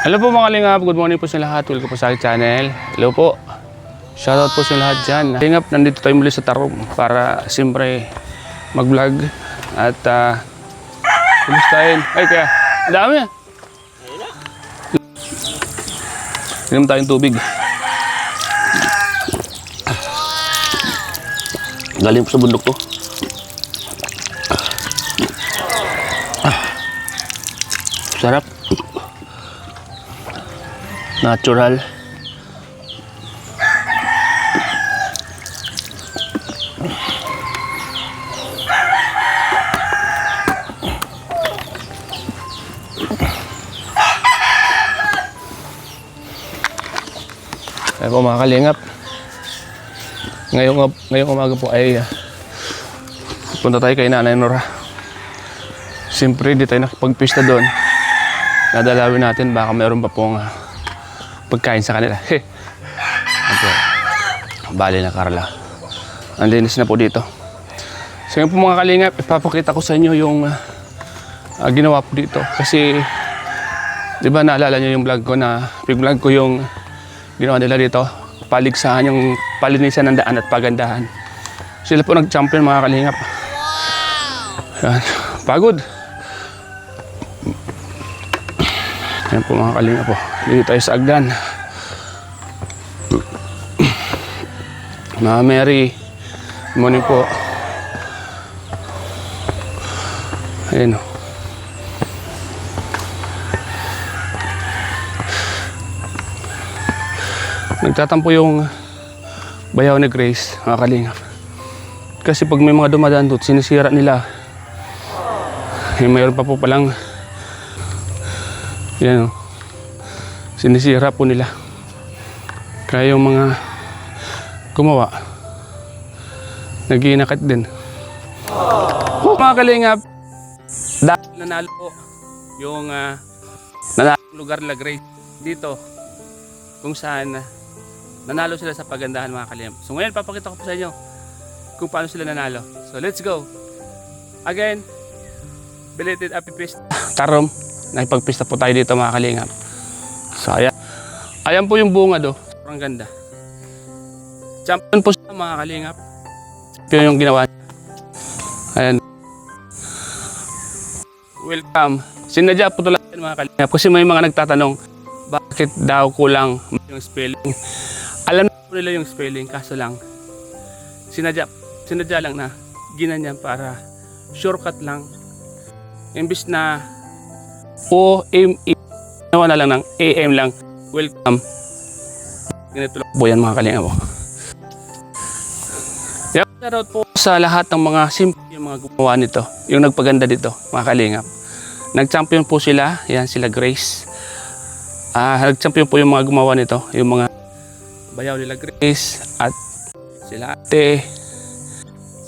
Hello po mga kalingap, good morning po sa lahat. Welcome po sa aking channel. Hello po. Shoutout po sa lahat dyan. Kalingap, nandito tayo muli sa Tarom para siyempre mag-vlog at kumustahin. Ay kaya, ang dami. Inom tayong tubig. Galing po sa bundok to. Sarap. Natural. Kaya po mga kalingap, ngayong umaga po ay punta tayo kay Nanay Nora. Siyempre di tayo nakipagpista doon. Nadalawin natin, baka mayroon pa pong pagkain sa kanila. Okay. Bali na Carla. Ang linis na po dito. So yun po mga kalingap, ipapakita ko sa inyo yung ginawa po dito. Kasi, di ba naalala nyo yung vlog ko na, vlog ko yung ginawa nila dito. Paligsahan yung palinisan ng daan at pagandahan. Sila po nag-champion mga kalingap. Yan. Pagod. Yan po mga kalingap po. Dito tayo sa Agdan. Mga Mary. Morning po. Ayan o. Nagtatampo yung bayaw ni Grace, mga kalingap. Kasi pag may mga dumadaan doon, sinisira nila. Mayroon pa po palang yan o. Sinisira po nila. Kaya yung mga gumawa, nag-iinakit din. Mga kalingap, dahil nanalo po yung nanalong lugar na Grace dito, kung saan nanalo sila sa pagandahan mga kalingap. So ngayon papakita ko po sa inyo kung paano sila nanalo. So let's go. Again, belated happy fest Tarom. Nakipagpista po tayo dito mga kalingap. So ayan po yung bunga do. Sobrang ganda. Champion po siya mga kalingap. Yun yung ginawa niya. Ayan. Welcome. Sinadya po talaga mga kalingap. Kasi may mga nagtatanong bakit daw kulang yung spelling. Alam na po nila yung spelling, kaso lang sinadya lang na ginanyan para shortcut lang. Imbis na O-M-E, nawa na lang ng A-M lang. Welcome. Ganito lang po yan mga kalingap. Shoutout po sa lahat ng mga simple yung mga gumawa nito, yung nagpaganda dito mga kalingap. Nag-champion po sila, yan sila Grace. Nag-champion po yung mga gumawa nito, yung mga bayaw nila Grace at sila ate,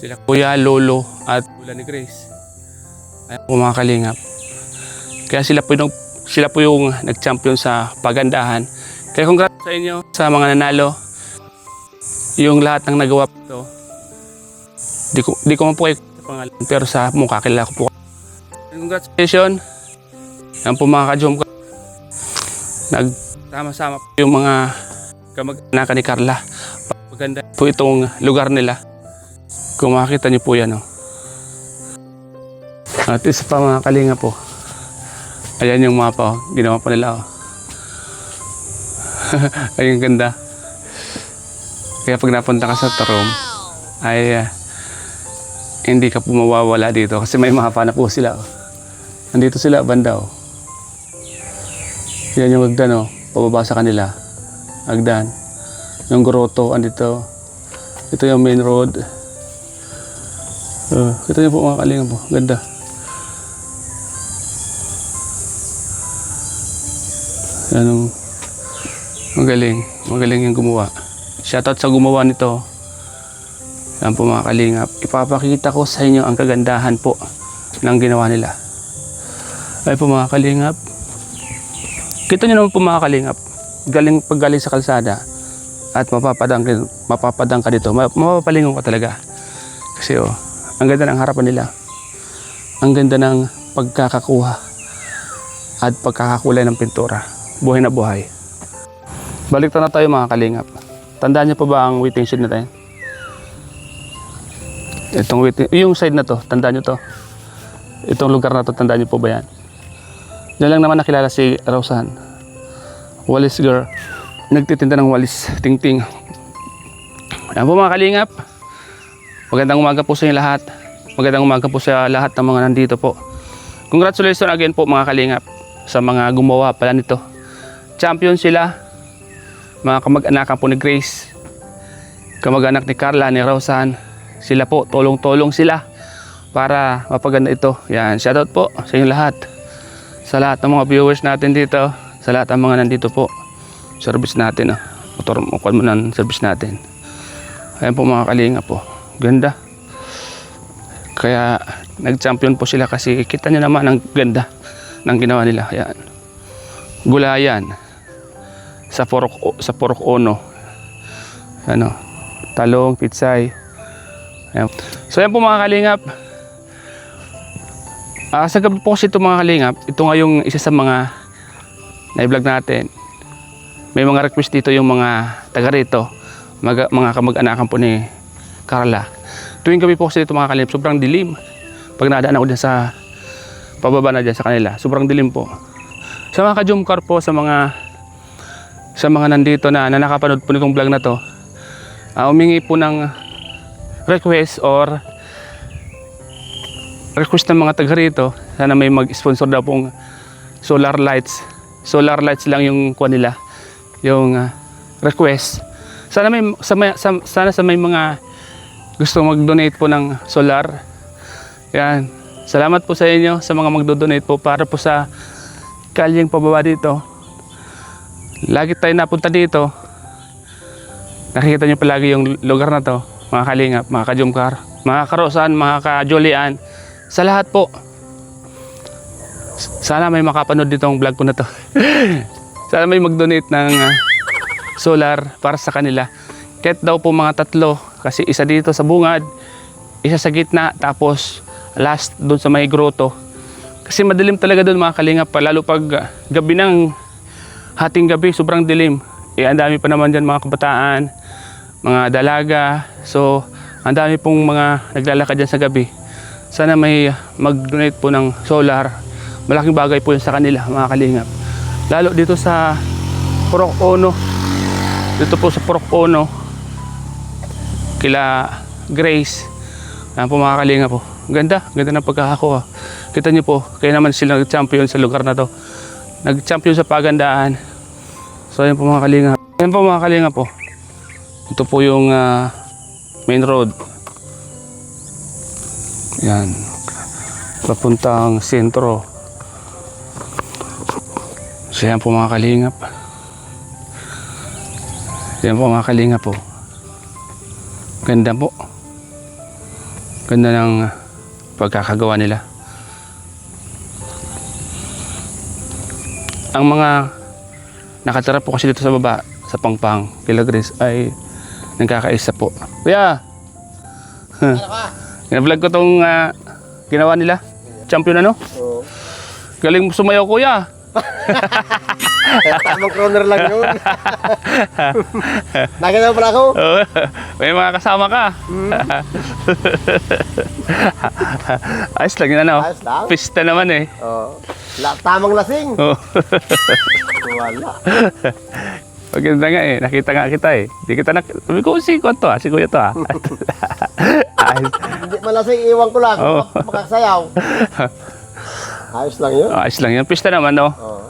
sila kuya, lolo at lula ni Grace. Ayan po mga kalingap. Kaya sila po yung nag-champion sa pagandahan. Kaya congrats sa inyo sa mga nanalo. Yung lahat ng nagawa po ito. Di ko man po kayo pangalan, pero sa mukha kilala ko po. Congratulations. Yan po mga ka-jom ko. Nagsama-sama po yung mga kamag-anakan ni Carla. Paganda po itong lugar nila. Kung makikita niyo po yan. At isa pa mga kalinga po. Ayan yung mapa. Ginawa pa nila. Ayun ganda. Kaya pag napunta ka sa Tarom, ay hindi ka po mawawala dito. Kasi may mapa na po sila. Nandito sila banda. Yan yung Agdan, pababa sa kanila. Agdan. Yung grotto, andito. Ito yung main road. Ito yung po mga kalinga po. Ganda. Yan magaling. Magaling yung gumawa. Shoutout sa gumawa nito. Yan po mga kalingap. Ipapakita ko sa inyo ang kagandahan po ng ginawa nila. Ay po mga kalingap. Kita nyo naman po mga kalingap. Pag galing sa kalsada at mapapadang ka dito, mapapalingon ka talaga. Kasi ang ganda ng harapan nila. Ang ganda ng pagkakakuha at pagkakakulay ng pintura. buhay na buhay. Balik na tayo mga kalingap. Tandaan niyo pa ba ang waiting shed na tayo? Itong waiting, yung side na to, tandaan niyo to. Itong lugar na to, tandaan niyo po ba yan? Diyan lang naman nakilala si Rosan. Walis girl. Nagtitinda ng walis. Ting-ting. Ayan po mga kalingap. Magandang umaga po sa inyo lahat. Magandang umaga po sa lahat ng mga nandito po. Congratulations again po mga kalingap sa mga gumawa pala nito. Champion sila. Mga kamag-anakan po ni Grace. Kamag-anak ni Carla, ni Rosan. Sila po, tulong-tulong sila para mapaganda ito. Yan, shoutout po sa inyo lahat. Sa lahat ng mga viewers natin dito. Sa lahat ng mga nandito po. Service natin. Motor mo ng service natin. Ayan po mga kalinga po. Ganda. Kaya nag-champion po sila kasi kita nyo naman ang ganda ng ginawa nila. Ayan. Gulayan. Sa porok ono. Ano, talong, pitsay. Ayan. So ayan po mga kalingap. Sa gabi po kasi ito mga kalingap, ito nga yung isa sa mga na-vlog natin. May mga request dito yung mga taga rito, mga kamag-anakan po ni Carla. Tuwing gabi po kasi dito mga kalingap, sobrang dilim. Pag nadaan ako dyan sa pababa na dyan sa kanila, sobrang dilim po. Sa mga ka-Jumcar po, sa mga nandito na nakapanood po nitong vlog na to, humingi po ng request or request ng mga taga rito, sana may mag-sponsor daw pong solar lights. Solar lights lang yung kuha nila, yung request. Sana sa may mga gusto mag-donate po ng solar. Yan. Salamat po sa inyo sa mga magdo-donate po para po sa kalyeng pababa dito. Lagi tayo napunta dito. Nakikita nyo palagi yung lugar na to, mga kalingap, mga ka-Jumcar, mga karosan, mga ka-Jolian, sa lahat po. Sana may makapanood dito ang vlog ko na to. Sana may mag-donate ng solar para sa kanila. Kahit daw po mga 3, kasi isa dito sa bungad, isa sa gitna, tapos last doon sa may grotto. Kasi madilim talaga doon mga kalingap, lalo pag gabi ng hating gabi, sobrang dilim. Ang dami pa naman dyan mga kabataan, mga dalaga. So, ang dami pong mga naglalakad dyan sa gabi. Sana may mag-donate po ng solar. Malaking bagay po yun sa kanila mga kalingap. Lalo dito sa Porok Ono. Dito po sa Porok Ono, kila Grace. Ayan po mga kalingap po. Ganda ng pagkakakuha. Kita nyo po, kaya naman sila nag-champion sa lugar na to. Nag-champion sa pagandaan. So ayan po mga kalingap. Ayan po mga kalingap po. Ito po yung main road. Yan. Papuntang sentro. So yan po mga kalingap. Yan po mga kalingap po. Ganda po. Ganda ng pagkakagawa nila. Ang mga nakatira po kasi dito sa baba, sa Pangpang, kila Grace, ay nagkakaisa po. Kuya! Ano ka? Vlog ko tong ginawa nila. Champion ano? Oo. Galing sumayaw kuya. Tamang crooner lang yun. Nakita mo pala ako? Oo. May mga kasama ka. Ayos lang yun ano. Ayos lang. Pista naman eh. Oo. Tamang lasing. Oo. Wala. Maganda nga eh. Nakita nga kita eh. Di kita sabi ko si kuya to ah. Ayos. Hindi malasing, iwan ko lang. Oo. Makasayaw. Ayos lang yun. Ayos lang yun. Pista naman no. Oo.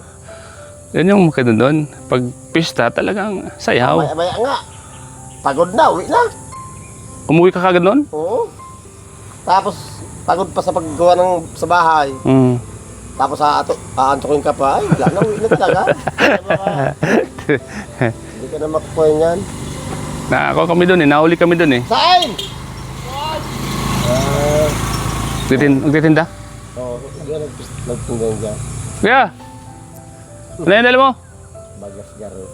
Yan yung maganda doon. Pag pista talagang sayaw. Maya nga. Pagod na, uwi na. Umuwi ka kagad noon? Oo. Tapos, pagod pa sa paggawa sa bahay. Mm. Tapos aantokin ka pa. Ay, wala na, uwi na talaga. Hindi ka na makukuha yan. Ako kami doon eh. Nahuli kami doon eh. Saan? Nagtitinda? Oo, nagtinda dyan. Kuya! Ano yung dala mo? Bagas garo.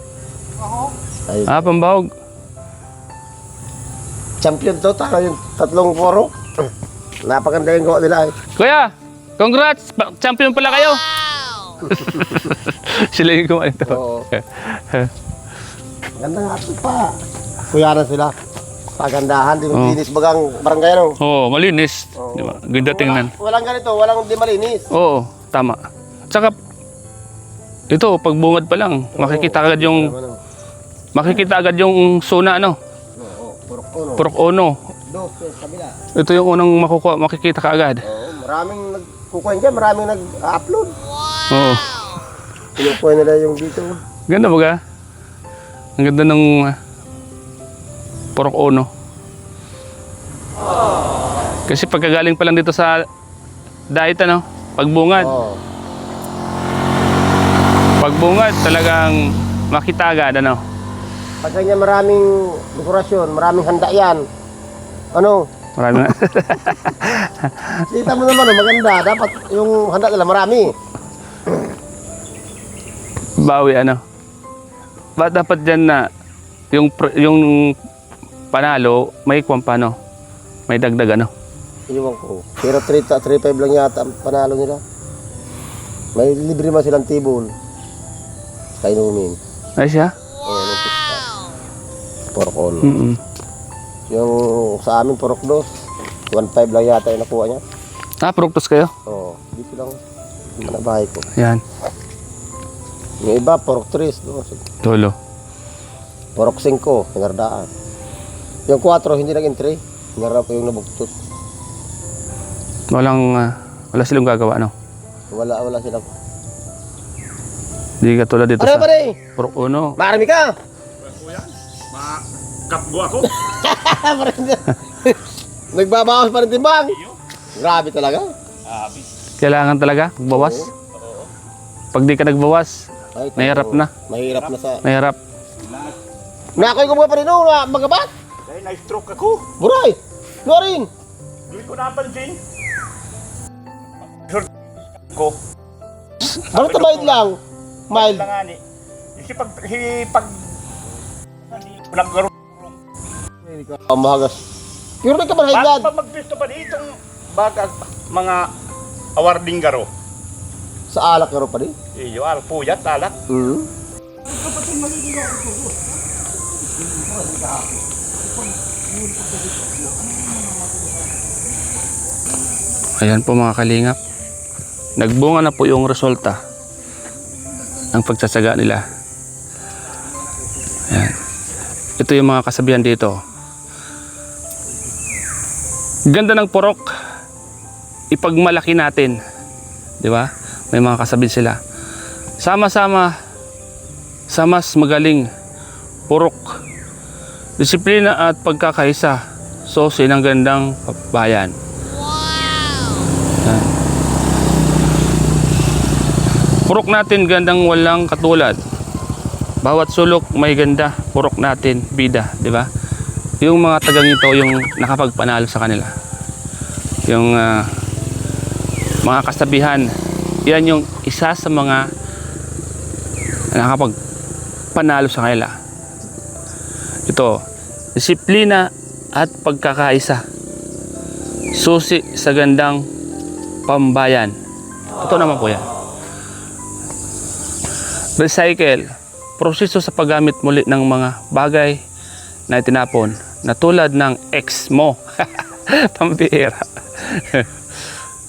Pambahog. Champion to, taka yung 3 poro. Napakanda yung gawa nila eh. Kuya! Congrats! Champion pala kayo! Sila yung kumain ito. Oo. Ganda nga ito pa. Kuyaran sila. Pagandahan, di ba? Linis bagang barangay ano? Oo, malinis. Oo. Di ba? Ganda tingnan. Walang ganito, walang di malinis. Oo, tama. Tsaka, ito, pag bungad pa lang, makikita agad yung suna, ano? Oo, purok uno. Purok ono. Dos, sa kabila. Ito yung unang makikita ka agad. Oo, maraming nagkukuha dyan, maraming nag-upload. Oo. Pinukuha nila yung dito. Ganda baga. Ang ganda ng Purok Ono. Kasi pagkagaling pa lang dito sa diet, ano, pagbungad. Oo. Pagbungad talagang makita agad, ano. Pag ganyan maraming dekorasyon, maraming handa yan. Ano? Marami na. Kita mo naman, oh, maganda. Dapat yung handa nila marami. Bawi, ano. Ba't dapat dyan na yung panalo, may kwampano, may dagdag, ano. Iwan ko. Pero 3.5 lang yata ang panalo nila. May libre man silang tibol. Kainumin. Ay siya? Oo, nung pista. Pork on. Mm-mm. Yung sa amin, pork dos. 1.5 lang yata yung nakuha niya. Pruktos kayo? Oo, dito lang. Manabahay ko. Yan. Yung iba, pork 3, dos. Tulo. Pork 5, pinardaan. Yung 4, hindi naging 3. Pinarap ko yung nabugtot. Wala silang gagawa, no? Wala silang. Hindi ka tulad dito Ano sa ba rin? Purok Ono. Marami ka! Makapgo ako. Nagbabawas pa rin timbang. Grabe talaga. Kailangan talaga magbawas. Pag di ka nagbawas, Ay, mahirap na. Mahirap na sa... Mahirap. Nakoy ko mga pa rin no, na magabat. Dahil na-stroke ako. Buray! Lorin! Hindi ko napansin. Ko. Bakit tabayid lang? Mild. Langani. Kasi pag walang garo. Ang mahagas. Pero rin ka man high blood. Pag magpisto pa ditong bagag mga awarding garo. Sa alak nga rin pa rin. Iyo, puyat, alak. Ayan po mga kalingap. Nagbunga na po yung resulta ng pagtsatsaga nila. Ayan. Ito yung mga kasabihan dito. Ganda ng purok, ipagmalaki natin. Di ba? May mga kasabihan sila. Sama-sama sa mas magaling purok. Disiplina at pagkakaisa. Susi ng gandang bayan. Ayan. Purok natin gandang walang katulad. Bawat sulok may ganda. Purok natin bida, di ba? Yung mga tagang ito yung nakapagpanalo sa kanila. Yung mga kasabihan, yan yung isa sa mga nakapagpanalo sa kanila. Ito, disiplina at pagkakaisa. Susi sa gandang pambayan. Ito naman po yan. Recycle, proseso sa paggamit muli ng mga bagay na itinapon na tulad ng ex mo. Pambihira.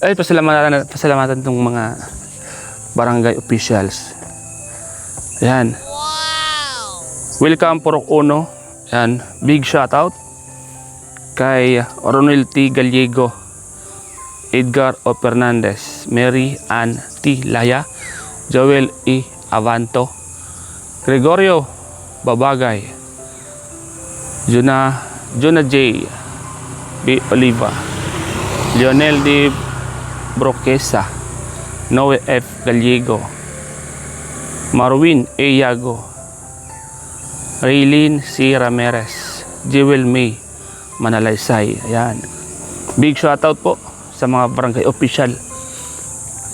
Ay, pasalamatan itong mga barangay officials. Ayan. Welcome Purok Ono. Ayan. Big shoutout kay Ronel T. Gallego, Edgar O. Fernandez, Mary Ann T. Laya, Joel E. Avanto, Gregorio Babagay, Juna J. B. Oliva, Lionel D. Broquesa, Noe F. Gallego, Marwin A. Yago, Raylene C. Ramirez, Jewel May Manalaysay. Ayan. Big shoutout po sa mga barangay official.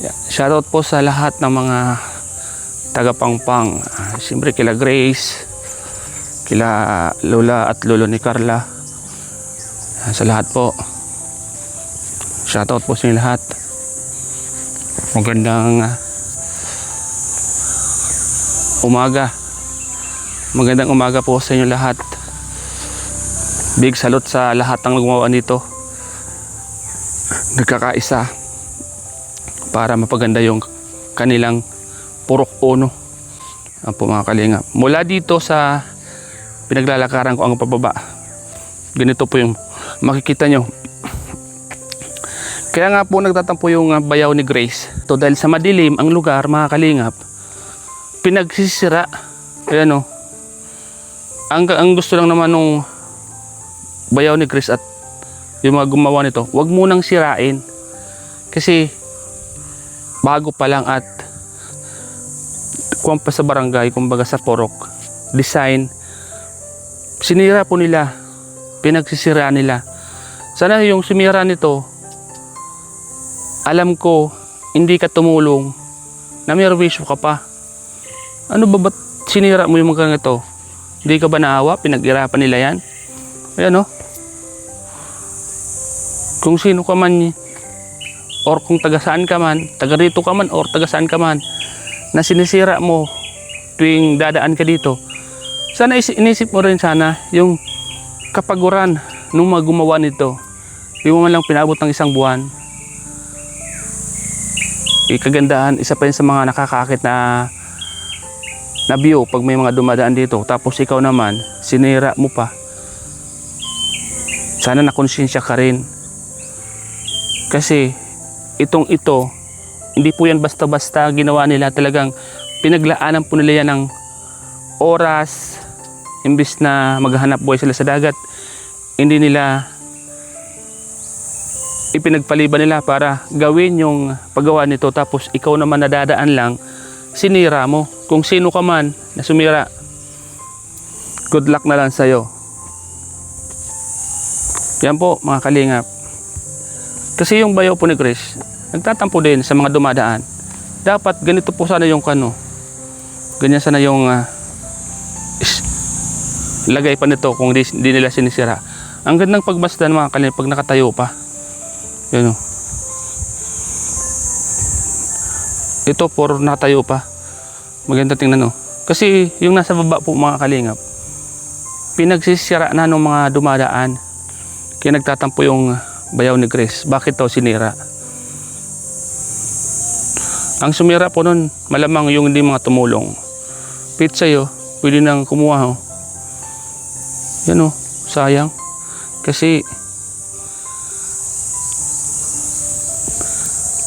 Ayan. Shoutout po sa lahat ng mga taga-Pangpang. Siyempre kila Grace, kila Lola at Lolo ni Carla. Sa lahat po. Shoutout po sa inyo lahat. Magandang umaga. Magandang umaga po sa inyo lahat. Big salute sa lahat ng gumawa nito. Nagkakaisa para mapaganda yung kanilang purok uno. Ang po mga kalingap. Mula dito sa pinaglalakaran ko ang pababa. Ganito po yung makikita nyo. Kaya nga po nagtatampo yung bayaw ni Grace. Ito dahil sa madilim ang lugar mga kalingap. Pinagsisira. Ayan o. Ang gusto lang naman nung bayaw ni Grace at yung mga gumawa nito, wag munang sirain. Kasi bago pa lang at kuwan pa sa barangay, kumbaga sa Porok, design, sinira po nila, pinagsisira nila. Sana yung sumira nito, alam ko, hindi ka tumulong, na may revisyo ka pa. Ano ba ba't sinira mo yung mga ganito? Hindi ka ba naawa? Pinag-irapan nila yan. Ayan o. Kung sino ka man, or kung taga saan ka man, taga rito ka man, or taga saan ka man, na sinisira mo tuwing dadaan ka dito, sana inisip mo rin sana yung kapaguran nung mga gumawa nito. Yung man lang pinabot ng isang buwan. Kagandahan, isa pa yun sa mga nakakaakit na view pag may mga dumadaan dito, tapos ikaw naman sinira mo pa. Sana nakonsensya ka rin, kasi ito hindi po yan basta-basta ginawa nila. Talagang pinaglaanan po nila yan ng oras. Imbis na maghanap buhay sila sa dagat, hindi nila ipinagpaliban nila para gawin yung paggawa nito, tapos ikaw naman nadadaan lang, sinira mo. Kung sino ka man na sumira, good luck na lang sa'yo. Yan po mga kalingap. Kasi yung bayaw po ni Grace, nagtatampo din sa mga dumadaan. Dapat ganito po sana yung kano. Ganyan sana yung lagay pa nito kung di nila sinisira. Ang gandang pagmasdan mga kalingap pag nakatayo pa. Yan o. Ito for natayo pa. Maganda tingnan o. Kasi yung nasa baba po mga kalingap, pinagsisira na ng mga dumadaan. Kaya nagtatampo yung bayaw ni Grace. Bakit daw sinira? Ang sumira po nun, malamang yung hindi mga tumulong. Pizza yo, pwede nang kumuha o. Yan o, sayang. Kasi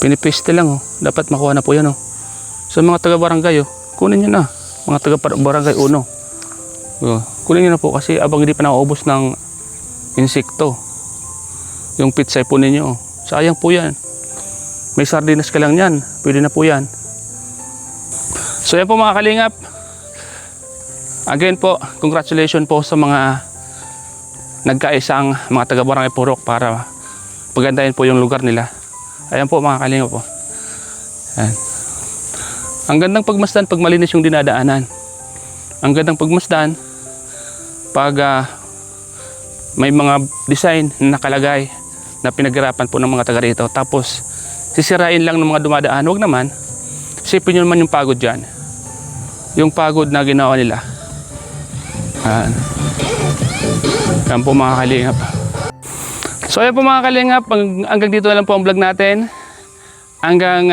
pinipiste lang o. Dapat makuha na po yan o. Sa mga taga-barangay o, kunin nyo na. Mga taga-barangay uno. Kunin nyo na po kasi abang hindi pa nauubos ng insekto. Yung pizza po ninyo. Sayang po yan. May sardinas ka lang yan. Pwede na po yan. So yan po mga kalingap. Again po, congratulations po sa mga nagkaisang mga taga-barangay Purok para pagandahin po yung lugar nila. Ayan po mga kalingap po. Ayan. Ang gandang pagmasdan pag malinis yung dinadaanan. Ang gandang pagmasdan pag may mga design na nakalagay na pinaghirapan po ng mga taga rito. Tapos sisirain lang ng mga dumadaan. Huwag naman. Isipin nyo naman yung pagod dyan. Yung pagod na ginawa nila. Ayan. Ayan po mga kalingap. So ayan po mga kalingap. Hanggang dito na lang po ang vlog natin. Hanggang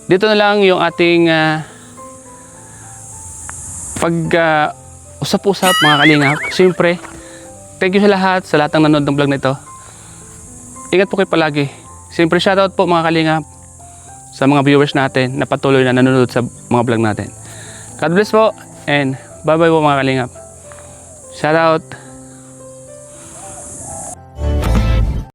dito na lang yung ating usap-usap mga kalingap. Siyempre, thank you sa lahat ng nanonood ng vlog na ito. Ingat po kayo palagi. Siyempre, shoutout po mga kalingap sa mga viewers natin na patuloy na nanonood sa mga vlog natin. God bless po and bye bye po mga kalingap. Shoutout.